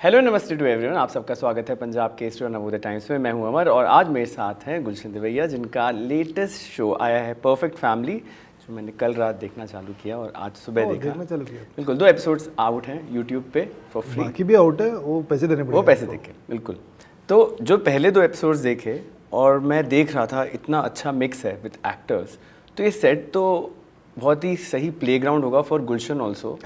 Hello नमस्ते to everyone, आप सबका स्वागत है पंजाब केसरी और नवोदय टाइम्स में। मैं हूं अमर और आज मेरे साथ हैं गुलशन दिवैया, जिनका लेटेस्ट शो आया है परफेक्ट फैमिली, जो मैंने कल रात देखना चालू किया और आज सुबह देखना चालू किया। बिल्कुल, 2 एपिसोड्स आउट हैं यूट्यूब पे फॉर फ्री। बाकी भी आउट है, वो पैसे देने पड़ेंगे। वो पैसे देके बिल्कुल। तो जो पहले 2 एपिसोड्स देखे और मैं देख रहा था, इतना अच्छा मिक्स है विद एक्टर्स, तो ये सेट तो बहुत ही सही प्लेग्राउंड होगा फॉर गुलशन ऑल्सो,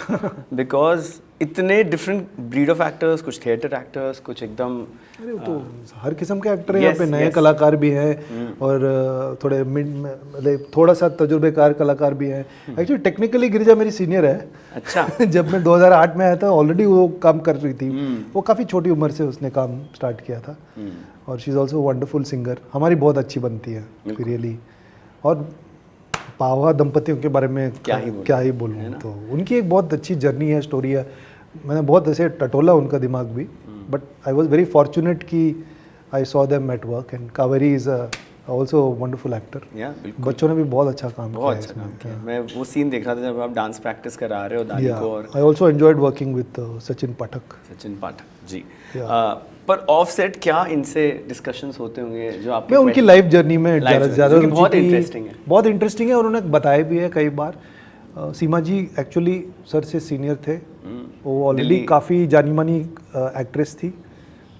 बिकॉज इतने डिफरेंट ब्रीड ऑफ एक्टर्स, कुछ थिएटर एक्टर्स, कुछ एकदम अरे तो हर किस्म के एक्टर हैं यहाँ पे, नए कलाकार भी हैं और थोड़े मतलब थोड़ा सा तजुर्बेकार कलाकार भी हैं। एक्चुअली टेक्निकली गिरिजा मेरी सीनियर है। अच्छा। जब मैं 2008 में आया था ऑलरेडी वो काम कर रही थी। वो काफ़ी छोटी उम्र से उसने काम स्टार्ट किया था और she is also wonderful singer. हमारी बहुत अच्छी बनती है रियली। और पावा दंपतियों के बारे में क्या ही बोलूँ, तो उनकी एक बहुत अच्छी जर्नी है, स्टोरी है। मैंने बहुत ऐसे टटोला उनका दिमाग भी, but I was very fortunate कि I saw them at work. And Kaveri is also wonderful actor. बच्चों ने भी बहुत अच्छा काम किया। मैं वो सीन देख रहा था जब आप डांस प्रैक्टिस करा रहे हो दादी को। और I also enjoyed working with Sachin Pathak ji. पर ऑफ सेट क्या इनसे डिस्कशंस होते होंगे जो आपके? मैं उनकी लाइफ जर्नी में ज़्यादा बहुत इंटरेस्टिंग है, बहुत इंटरेस्टिंग है। और उन्होंने बताया भी है कई बार। सीमा जी एक्चुअली सर से सीनियर थे, वो ऑलरेडी काफ़ी जानी मानी एक्ट्रेस थी।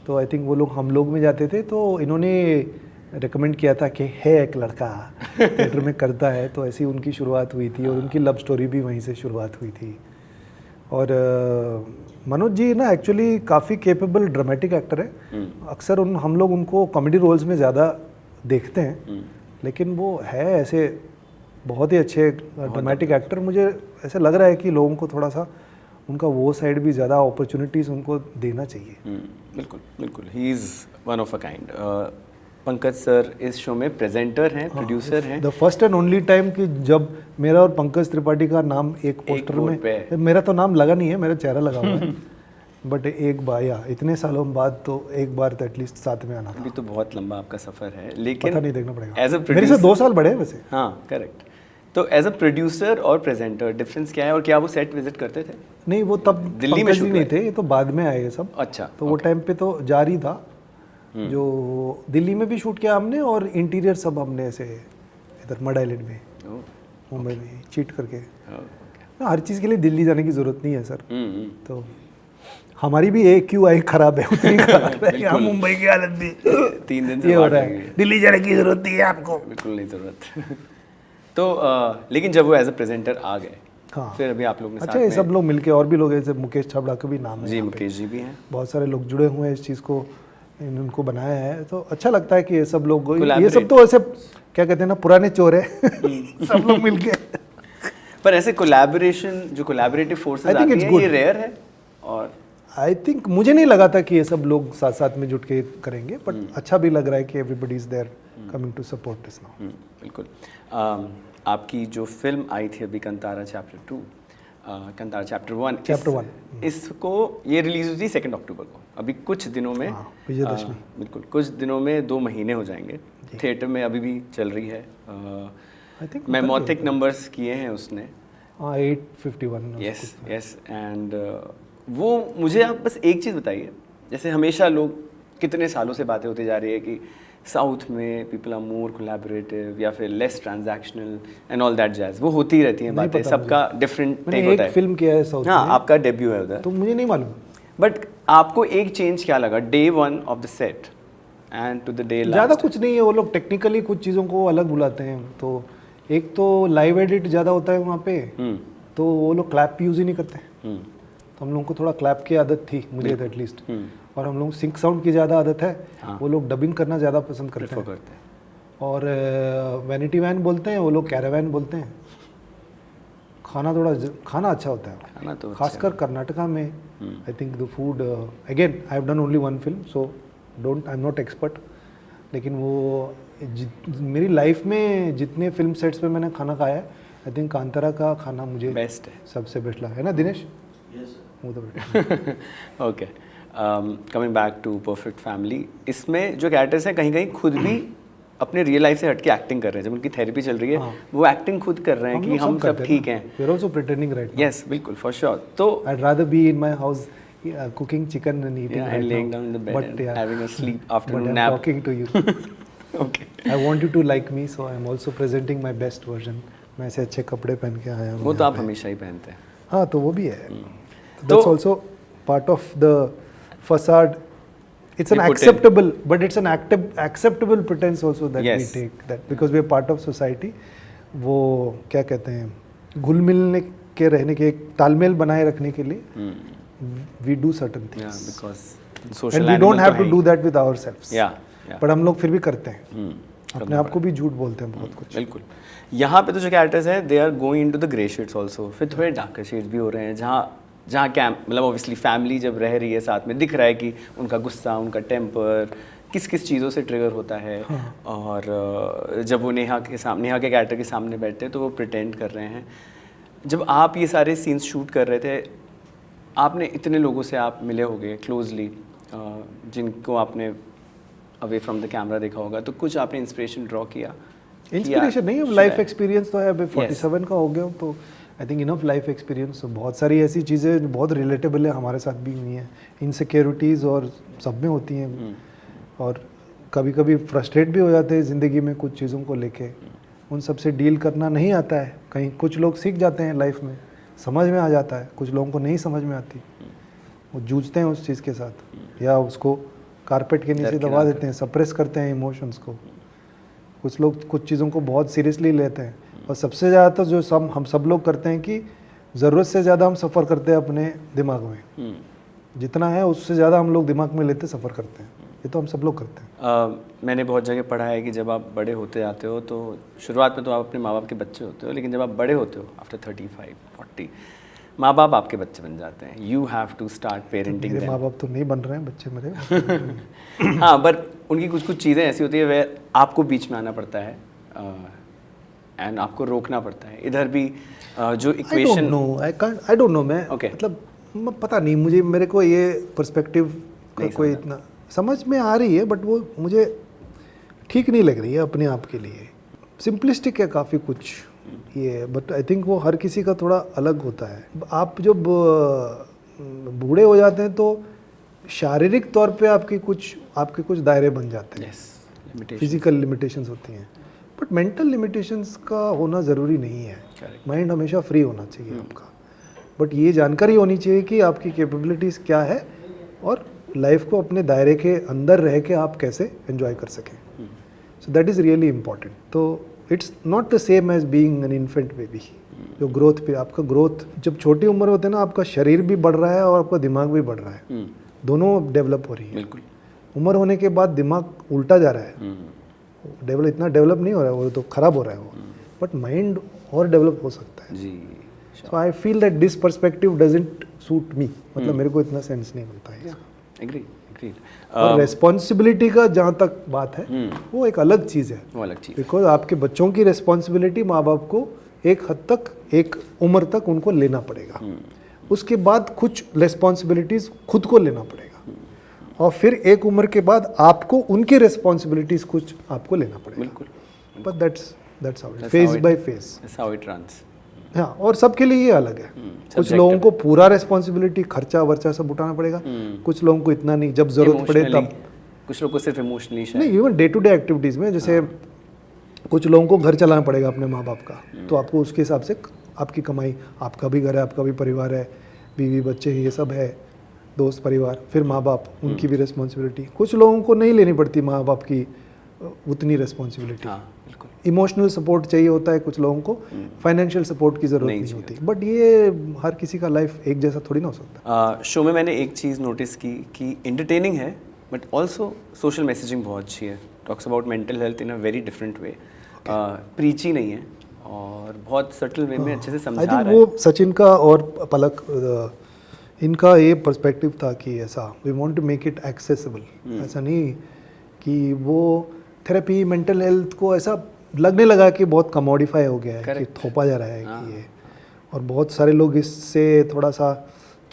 तो आई थिंक वो लोग हम लोग में जाते थे, तो इन्होंने रिकमेंड किया था कि है एक लड़का थिएटर में करता है, तो ऐसी उनकी शुरुआत हुई थी। और उनकी लव स्टोरी भी वहीं से शुरुआत हुई थी। और मनोज जी ना एक्चुअली काफ़ी कैपेबल ड्रामेटिक एक्टर है। अक्सर हम लोग उनको कॉमेडी रोल्स में ज़्यादा देखते हैं, लेकिन वो है ऐसे बहुत ही अच्छे ड्रामेटिक एक्टर। मुझे ऐसे लग रहा है कि लोगों को थोड़ा सा उनका वो साइड भी ज़्यादा अपॉर्चुनिटीज़ उनको देना चाहिए। बिल्कुल बिल्कुल, he is one of a kind. Pankaj sir इस शो में प्रेजेंटर हैं, प्रोड्यूसर हैं। The first and only time कि जब मेरा और पंकज त्रिपाठी का नाम एक पोस्टर में, मेरा तो नाम लगा नहीं है, मेरा चेहरा लगा हुआ है, बट एक बार या इतने सालों बाद तो एक बार तो एटलीस्ट साथ में आना था। अभी तो बहुत लंबा आपका सफ़र है, लेकिन पता नहीं, देखना पड़ेगा। एज अ मेरे से 2 साल बड़े हैं वैसे। हाँ करेक्ट। तो एज अ प्रोड्यूसर और प्रेजेंटर डिफरेंस क्या है, और क्या वो सेट विजिट करते थे? नहीं, वो तब दिल्ली में नहीं थे, ये तो बाद में आए ये सब। अच्छा। तो वो टाइम पे तो जारी था। जो दिल्ली में भी शूट किया हमने, और इंटीरियर सब हमने ऐसे इधर मड आइलैंड में, मुंबई में चीट करके। हर चीज़ के लिए दिल्ली जाने की ज़रूरत नहीं है सर। तो हमारी भी AQI खराब है, उतनी खराब है। यहाँ मुंबई की हालत भी 3 दिन से ये हो रहा है। दिल्ली जाने की ज़रूरत नहीं है आपको, बिल्कुल नहीं ज़रूरत। तो लेकिन जब वो एज अ प्रेजेंटर आ गए, हाँ, फिर अभी आप लोग ने अच्छा ये सब लोग मिलके, और भी लोग ऐसे मुकेश छाबड़ा का भी नाम है जी, मुकेश जी भी हैं, बहुत सारे लोग जुड़े हुए हैं इस चीज़ को, इनको बनाया है। तो अच्छा लगता है कि ये सब लोग, ये सब तो ऐसे क्या कहते हैं ना, पुराने चोर है सब लोग मिलके। पर ऐसे कोलैबोरेशन, जो कोलैबोरेटिव फोर्सेस आती हैं, ये रेयर है। और आई थिंक मुझे नहीं लगा था कि ये सब लोग साथ साथ में जुट के करेंगे, बट अच्छा भी लग रहा है कि everybody is there coming to support this now. बिल्कुल। आपकी जो फिल्म आई थी अभी, कंतारा चैप्टर 2, कंतारा चैप्टर 1, इसको ये रिलीज हुई थी 2 अक्टूबर को। अभी कुछ दिनों में, विजयदशमी, बिल्कुल कुछ दिनों में 2 महीने हो जाएंगे। थिएटर में अभी भी चल रही है। आई थिंक मैमोथिक नंबर्स किए हैं उसने। 851। Yes yes. एंड वो मुझे आप बस एक चीज़ बताइए, जैसे हमेशा लोग कितने सालों से बातें होती जा रही है कि साउथ में पीपल आर मोर कोलैबोरेटिव या फिर less transactional and all that jazz. वो होती ही रहती हैं बातें, सबका डिफरेंट टेक होता है। एक फिल्म किया है साउथ में। हाँ, आपका डेब्यू है उधर, तो मुझे नहीं मालूम। बट आपको एक चेंज क्या लगा day 1 of the set and to the day last? ज़्यादा कुछ नहीं है, वो लोग टेक्निकली कुछ चीज़ों को अलग बुलाते हैं। तो एक तो लाइव एडिट ज़्यादा होता है वहाँ पे, तो वो लोग क्लैप यूज़ ही नहीं करते। तो हम लोगों को थोड़ा क्लैप की आदत थी, मुझे तो एटलीस्ट। और हम लोग सिंक साउंड की ज़्यादा आदत है। हाँ। वो लोग डबिंग करना ज़्यादा पसंद करते हैं। और वैनिटी वैन बोलते हैं, वो लोग कैरावैन बोलते हैं। खाना अच्छा होता है, खाना तो खासकर कर्नाटका में। I think the food, again I have done only 1 film, so I am not expert. लेकिन वो मेरी लाइफ में जितने फिल्म सेट्स पे मैंने खाना खाया है, आई थिंक कांतारा का खाना मुझे बेस्ट है, सबसे बेस्ट लगा है ना Dinesh? Okay, coming back to perfect family, इसमें जो कैरेक्टर्स हैं कहीं कहीं खुद भी अपने रियल लाइफ से हटके एक्टिंग कर रहे हैं। जब उनकी थेरेपी चल रही है, हाँ, वो एक्टिंग खुद कर रहे हैं कि हम सब ठीक हैं। We are also pretending right. Yes, बिल्कुल, फॉर श्योर। तो I would rather be in my house Yeah, cooking chicken and eating Yeah, right and laying now. down in the bed But and yeah, having a sleep but afternoon I'm nap. talking to you. Okay. I want you to like me, so I'm also presenting my best version. मैं ऐसे अच्छे कपड़े पहन के आया हूँ वो तो यहाँ आप पे। हमेशा ही पहनते हैं। हाँ तो वो भी है। तो- That's also part of the facade. It's an We put in. acceptable, but it's an acceptable pretense also that Yes. we take that because we are part of society. वो क्या कहते हैं घुल मिलने के रहने के एक तालमेल बनाए रखने के लिए we do certain Yeah, things because social and we animal don't have तो to है do he. that with ourselves. Yeah, yeah. पर हम लोग फिर भी करते हैं अपने करना आप को भी झूठ बोलते हैं बहुत कुछ। बिल्कुल। यहाँ पे तो जो कैरेक्टर्स हैं they are going into the grey shades also, फिर थोड़े डार्कर शेड्स भी हो रहे हैं जहाँ जहाँ कैंप मतलब ऑब्वियसली फैमिली जब रह रही है साथ में दिख रहा है कि उनका गुस्सा, उनका टेम्पर किस किस चीज़ों से ट्रिगर होता है। और जब वो नेहा के कैरेक्टर के सामने बैठते हैं तो वो प्रिटेंड कर रहे हैं। जब आप ये सारे सीन्स शूट कर रहे थे, आपने इतने लोगों से आप मिले होंगे क्लोजली, जिनको आपने अवे फ्रॉम द कैमरा देखा होगा, तो कुछ आपने इंस्पिरेशन ड्रॉ किया? इंस्पिरेशन नहीं, अब लाइफ एक्सपीरियंस तो है। अभी 47 का हो गया हूँ तो I think enough life experience. बहुत सारी ऐसी चीज़ें बहुत रिलेटेबल है, हमारे साथ भी हुई हैं। इनसिक्योरिटीज़ और सब में होती हैं और कभी कभी फ्रस्ट्रेट भी हो जाते हैं ज़िंदगी में कुछ चीज़ों को लेके। उन सब से डील करना नहीं आता है। कहीं कुछ लोग सीख जाते हैं लाइफ में, समझ में आ जाता है, कुछ लोगों को नहीं समझ में आती, वो जूझते हैं उस चीज़ के साथ या उसको कारपेट के नीचे दबा देते हैं, सप्रेस करते हैं इमोशंस को। कुछ लोग कुछ चीज़ों को बहुत सीरियसली लेते हैं और सबसे ज़्यादा तो जो हम सब लोग करते हैं कि ज़रूरत से ज़्यादा हम सफ़र करते हैं अपने दिमाग में। जितना है उससे ज़्यादा हम लोग दिमाग में लेते सफ़र करते हैं। ये तो हम सब लोग करते हैं। मैंने बहुत जगह पढ़ा है कि जब आप बड़े होते जाते हो तो शुरुआत में तो आप अपने माँ बाप के बच्चे होते हो, लेकिन जब आप बड़े होते हो आफ्टर 35-40 माँ बाप आपके बच्चे बन जाते हैं। You have to start parenting. मेरे माँ बाप तो नहीं बन रहे हैं, बच्चे मेरे। हाँ, पर उनकी कुछ कुछ चीज़ें ऐसी होती है वह आपको बीच में आना पड़ता है एंड आपको रोकना पड़ता है। इधर भी जो इक्वेशन आई डोंट नो मैं Okay. मतलब पता नहीं मुझे, मेरे को ये पर्सपेक्टिव का कोई इतना समझ में आ रही है बट वो मुझे ठीक नहीं लग रही है अपने आप के लिए। सिंपलिस्टिक है काफ़ी कुछ ये, बट आई थिंक वो हर किसी का थोड़ा अलग होता है। आप जब बूढ़े हो जाते हैं तो शारीरिक तौर पे आपके कुछ दायरे बन जाते हैं। फिजिकल लिमिटेशंस होती हैं बट मेंटल लिमिटेशंस का होना ज़रूरी नहीं है। माइंड हमेशा फ्री होना चाहिए आपका, बट ये जानकारी होनी चाहिए कि आपकी कैपेबिलिटीज़ क्या है और लाइफ को अपने दायरे के अंदर रह के आप कैसे एंजॉय कर सकें। So that is really important. तो it's not the same as being an infant baby. जो ग्रोथ पे आपका ग्रोथ जब छोटी उम्र होते हैं ना, आपका शरीर भी बढ़ रहा है और आपका दिमाग भी बढ़ रहा है, दोनों डेवलप हो रही है। बिल्कुल। उम्र होने के बाद दिमाग उल्टा जा रहा है, इतना डेवलप नहीं हो रहा है, वो तो खराब हो रहा है वो, बट माइंड और डेवलप हो सकता है। जी। So I feel that this perspective doesn't suit me, मतलब मेरे को इतना सेंस नहीं बनता है। एग्री। और रेस्पॉन्सिबिलिटी का जहाँ तक बात है वो एक अलग चीज़ है, वो अलग चीज़। बिकॉज आपके बच्चों की रेस्पॉन्सिबिलिटी माँ बाप को एक हद तक, एक उम्र तक उनको लेना पड़ेगा। उसके बाद कुछ रेस्पॉन्सिबिलिटीज़ खुद को लेना पड़ेगा और फिर एक उम्र के बाद आपको उनकी रेस्पॉन्सिबिलिटीज़ कुछ आपको लेना पड़ेगा। बिल्कुल। But that's how phase by phase. That's how it runs. हाँ, और सबके लिए ये अलग है। कुछ लोगों को पूरा रेस्पॉन्सिबिलिटी, खर्चा वर्चा सब उठाना पड़ेगा, कुछ लोगों को इतना नहीं, जब जरूरत पड़े तब। कुछ लोग को सिर्फ इमोशनली नहीं, even day to day activities में जैसे कुछ लोगों को घर चलाना पड़ेगा अपने माँ बाप का, तो आपको उसके हिसाब से आपकी कमाई, आपका भी घर है, आपका भी परिवार है, बीवी बच्चे ये सब है, दोस्त परिवार, फिर माँ बाप, उनकी भी रेस्पॉन्सिबिलिटी। कुछ लोगों को नहीं लेनी पड़ती माँ बाप की उतनी रेस्पॉन्सिबिलिटी। इमोशनल सपोर्ट चाहिए होता है कुछ लोगों को, फाइनेंशियल सपोर्ट की ज़रूरत नहीं होती। बट ये हर किसी का लाइफ एक जैसा थोड़ी ना हो सकता। शो में मैंने एक चीज़ नोटिस की कि एंटरटेनिंग है बट ऑल्सो सोशल मैसेजिंग बहुत अच्छी है। Talks about mental health in a very different way. Preachy नहीं है और बहुत सटल वे में अच्छे से समझा रहा है। वो सचिन का और पलक इनका ये पर्सपेक्टिव था कि ऐसा we want to make it accessible. ऐसा नहीं कि वो थेरेपी मेंटल हेल्थ को ऐसा लगने लगा कि बहुत कमोडिफाई हो गया है, कि थोपा जा रहा है कि ये, और बहुत सारे लोग इससे थोड़ा सा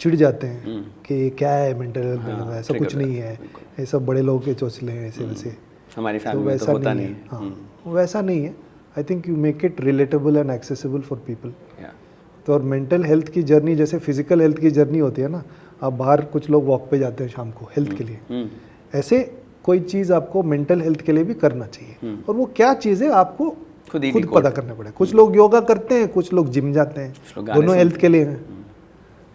चिढ़ जाते हैं कि क्या है मेंटल हेल्थ, ऐसा कुछ नहीं है, ये सब बड़े लोग के चोचले हैं ऐसे वैसे, हमारी फैमिली में तो होता नहीं है। हाँ, वैसा नहीं है। I think you make it relatable and accessible for people. तो और मेंटल हेल्थ की जर्नी जैसे फिजिकल हेल्थ की जर्नी होती है ना, आप बाहर कुछ लोग वॉक पे जाते हैं शाम को हेल्थ के लिए, ऐसे कोई चीज़ आपको मेंटल हेल्थ के लिए भी करना चाहिए। और वो क्या चीज़ है आपको खुद पता करना पड़ेगा। कुछ लोग योगा करते हैं, कुछ लोग जिम जाते हैं, दोनों हेल्थ के लिए हैं,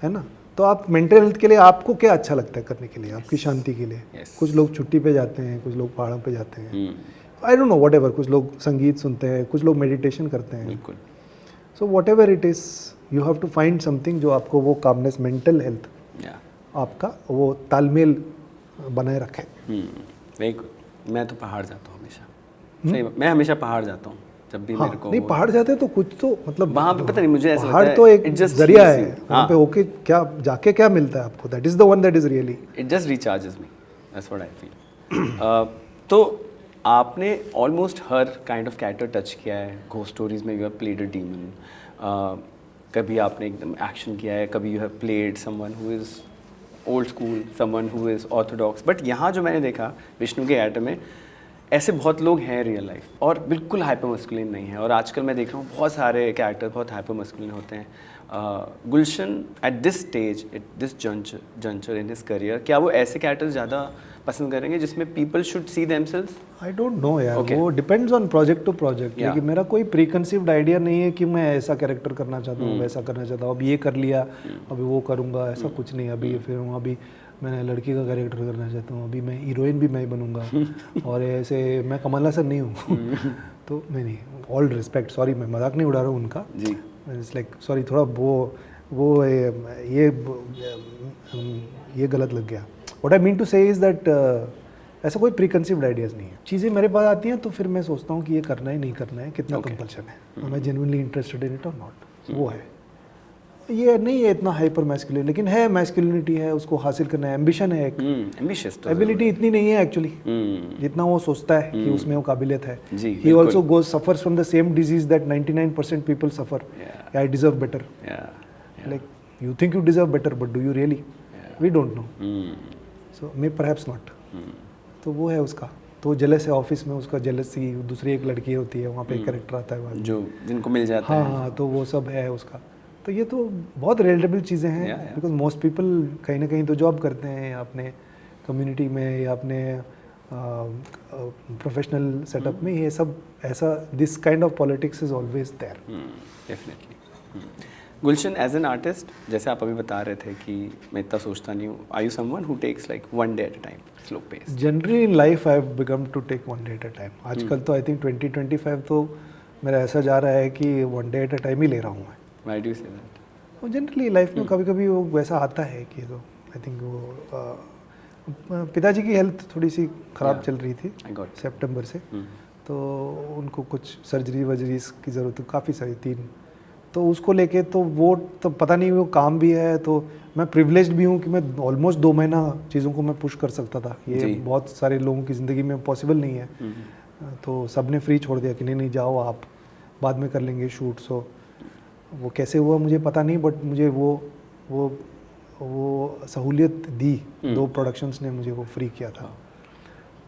है ना। तो आप मेंटल हेल्थ के लिए आपको क्या अच्छा लगता है करने के लिए, आपकी शांति के लिए। कुछ लोग छुट्टी पे जाते हैं, कुछ लोग पहाड़ों पे जाते हैं, आई डोंट नो व्हाटएवर, कुछ लोग संगीत सुनते हैं, कुछ लोग मेडिटेशन करते हैं। बिल्कुल। So whatever it is, you have to find something जो आपको वो कामनेस, मेंटल हेल्थ आपका वो तालमेल बनाए रखे। Very good. मैं तो पहाड़ जाता हूँ हमेशा, सही मैं हमेशा पहाड़ जाता हूँ जब भी मेरे को। नहीं, पहाड़ जाते हैं तो कुछ तो मतलब वहाँ पे पता नहीं मुझे ऐसा पहाड़ तो एक जरिया है, वहाँ पे होके क्या जाके क्या मिलता है आपको, that is the one that is really, it just recharges me, that's what I feel. तो आपने almost her kind of character touch किया है। घोस्ट स्टोरीज में you have played a demon, कभी आपने एकदम एक्शन किया है, कभी you have played someone who is old school, someone who is Orthodox. But यहाँ जो मैंने देखा विष्णु के कैरेक्टर में, ऐसे बहुत लोग हैं रियल लाइफ और बिल्कुल हाइपर मस्कुलिन नहीं है। और आजकल मैं देख रहा हूँ बहुत सारे कैरेक्टर बहुत हाइपर मस्कुलिन होते हैं। Gulshan at this stage, at this juncture in his career, क्या वो ऐसे कैरेक्टर्स ज़्यादा पसंद करेंगे जिसमें people should see themselves? I don't know यार, वो depends on project to project. लेकिन मेरा कोई प्रीकंसीव्ड आइडिया नहीं है कि मैं ऐसा कैरेक्टर करना चाहता हूँ, वैसा करना चाहता हूँ, अब ये कर लिया अभी वो करूँगा, ऐसा कुछ नहीं। अभी फिर अभी मैं लड़की का कैरेक्टर करना चाहता हूँ, अभी मैं हीरोइन भी मैं ही बनूंगा और ऐसे मैं कमल हसन नहीं हूँ तो मैं नहीं, ऑल रिस्पेक्ट, सॉरी मैं मजाक नहीं उड़ा रहा हूँ उनका जी, इट्स लाइक सॉरी, थोड़ा वो ये गलत लग गया। व्हाट आई मीन टू से इज़ दैट ऐसा कोई प्रीकंसीव्ड आइडियाज़ नहीं है। चीज़ें मेरे पास आती हैं तो फिर मैं सोचता हूँ कि ये करना है नहीं करना है, कितना कंपल्शन है, मैं जेन्युइनली इंटरेस्टेड इन इट और नॉट, वो है। ये नहीं है इतना हाइपर मैस्कुलिन, लेकिन है, मैस्कुलिनिटी है, उसको हासिल करना है, एम्बिशन है एक, एबिलिटी इतनी नहीं है एक्चुअली जितना वो सोचता है कि उसमें वो काबिलियत है। He also goes suffers from the same disease that 99% people suffer, I deserve better, like you think you deserve better but do you really, we don't know, so may perhaps not. तो वो है उसका, तो jealous है office में, उसका jealousy, दूसरी एक लड़की होती है वहाँ पे, एक कैरेक्टर आता है जो जिनको मिल जाता है, हाँ, तो वो सब है उसका। तो ये तो बहुत रिलेटेबल चीज़ें हैं, बिकॉज मोस्ट पीपल कहीं ना कहीं तो जॉब करते हैं अपने कम्युनिटी में या अपने प्रोफेशनल सेटअप में, ये सब ऐसा, this kind of politics is always there. Definitely. Gulshan as an artist, जैसे आप अभी बता रहे थे कि मैं इतना सोचता नहीं हूँ, are you someone who takes like one day at a time, slow pace? Generally in life I have become to take one day at a time. आजकल तो आई थिंक 2025 तो मेरा ऐसा जा रहा है कि one day at a time ही ले रहा हूँ मैं। Why do you say that? Generally life में कभी कभी वो वैसा आता है कि, तो आई थिंक वो पिताजी की हेल्थ थोड़ी सी ख़राब चल रही थी सितंबर से, तो उनको कुछ सर्जरी वर्जरीज की ज़रूरत है, काफ़ी सारी 3, तो उसको लेके तो वो तो पता नहीं, वो काम भी है, तो मैं प्रिविलेज्ड भी हूँ कि मैं ऑलमोस्ट 2 महीना चीज़ों को मैं पुश कर सकता था। ये बहुत सारे लोगों की ज़िंदगी में पॉसिबल नहीं है, तो सब ने फ्री छोड़ दिया कि नहीं जाओ आप, बाद में कर लेंगे शूट। सो वो कैसे हुआ मुझे पता नहीं, बट मुझे वो सहूलियत दी, 2 प्रोडक्शंस ने मुझे वो फ्री किया था।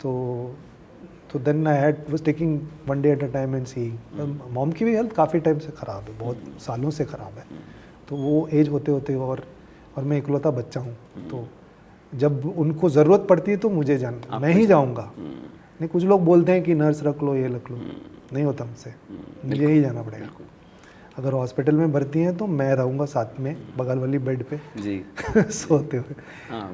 तो then I was taking one day at a time and seeing. Mom की भी हेल्थ काफ़ी टाइम से ख़राब है, बहुत सालों से ख़राब है, तो वो एज होते होते और मैं इकलौता बच्चा हूँ, तो जब उनको ज़रूरत पड़ती है तो मुझे मैं ही जाऊँगा। नहीं, कुछ लोग बोलते हैं कि नर्स रख लो, ये रख लो, नहीं होता मुझसे, मुझे ही जाना पड़ेगा। अगर हॉस्पिटल में भर्ती हैं तो मैं रहूँगा साथ में बगल वाली बेड पे जी सोते हुए।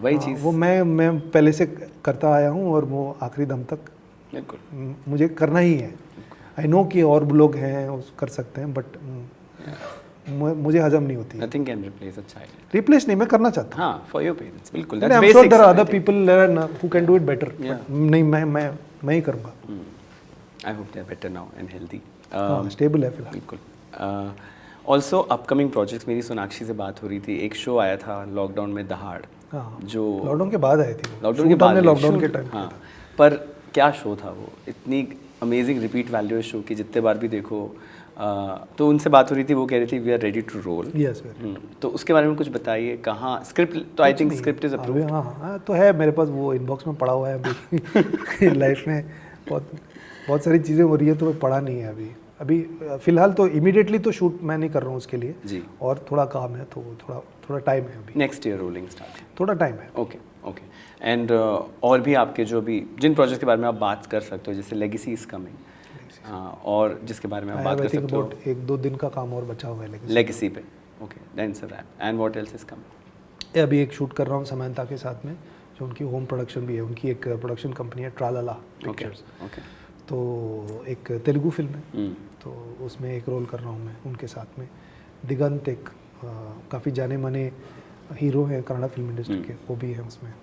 वही चीज़ वो मैं पहले से करता आया हूँ और वो आखिरी दम तक मुझे करना ही है। आई नो कि और लोग हैं कर सकते हैं, बट मुझे हजम नहीं होती। Nothing can replace a child. Replace नहीं, मैं करना चाहता हूँ। हाँ, फॉर योर पेरेंट्स, बिल्कुल। That's basic. I am sure there are other people who can do it better, नहीं, मैं ही करूँगा। I hope they are better now and healthy. Stable है फिलहाल, बिल्कुल। ऑल्सो अपकमिंग प्रोजेक्ट्स, मेरी सोनाक्षी से बात हो रही थी, एक शो आया था लॉकडाउन में, दहाड़, जो लॉकडाउन के बाद आई थी, लॉकडाउन के बाद, लॉकडाउन के टाइम। हाँ, पर क्या शो था वो, इतनी अमेजिंग रिपीट वैल्यू शो की, जितने बार भी देखो। तो उनसे बात हो रही थी, वो कह रही थी we are ready to roll. Yes, तो उसके बारे में कुछ बताइए, कहाँ स्क्रिप्ट? तो I think script is approved. हाँ, तो है मेरे पास, वो इनबॉक्स में पड़ा हुआ है अभी। लाइफ में बहुत सारी चीज़ें हो रही है, तो मैं पढ़ा नहीं है अभी फ़िलहाल। तो इमीडिएटली तो शूट मैं नहीं कर रहा हूँ उसके लिए जी, और थोड़ा काम है, तो थोड़ा थोड़ा टाइम है अभी, नेक्स्ट ईयर रोलिंग स्टार्ट। थोड़ा टाइम है। Okay okay. एंड और भी आपके जो भी जिन प्रोजेक्ट के बारे में आप बात कर सकते हो, जैसे लेगेसी इज कमिंग, और जिसके बारे में आप बात कर सकते हो, 1-2 दिन का काम और बचा हुआ है लेगेसी पे। Okay, then it's a wrap. And what else is coming? अभी एक शूट कर रहा हूँ समंता के साथ में, जो उनकी होम प्रोडक्शन भी है, उनकी एक प्रोडक्शन कंपनी है ट्रालाला पिक्चर्स। ओके। तो एक तेलुगु फिल्म है, तो उसमें एक रोल कर रहा हूँ मैं उनके साथ में। दिगंत एक काफ़ी जाने माने हीरो हैं कन्नड़ा फिल्म इंडस्ट्री के, वो भी हैं उसमें।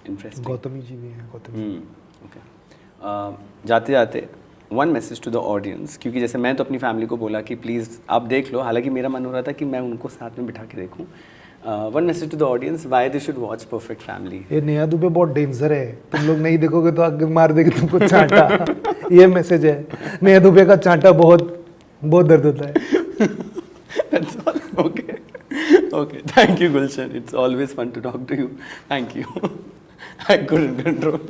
इंटरेस्टिंग। गौतमी जी भी हैं, गौतमी। ओके। जाते जाते one message to the audience, क्योंकि जैसे मैं तो अपनी फैमिली को बोला कि प्लीज़ आप देख लो, हालांकि मेरा मन हो रहा था कि मैं उनको साथ में बिठा के देखूं। One message to the audience, why they should watch Perfect Family. ये नेहा दुबे बहुत डेंजर है, तुम लोग नहीं देखोगे तो आगे मार देगी तुमको चांटा। ये मैसेज है, नेहा दुबे का चांटा बहुत बहुत दर्द होता है। That's all. Okay. Okay. Thank you, Gulshan. It's always fun to talk to you. Thank you. I couldn't control.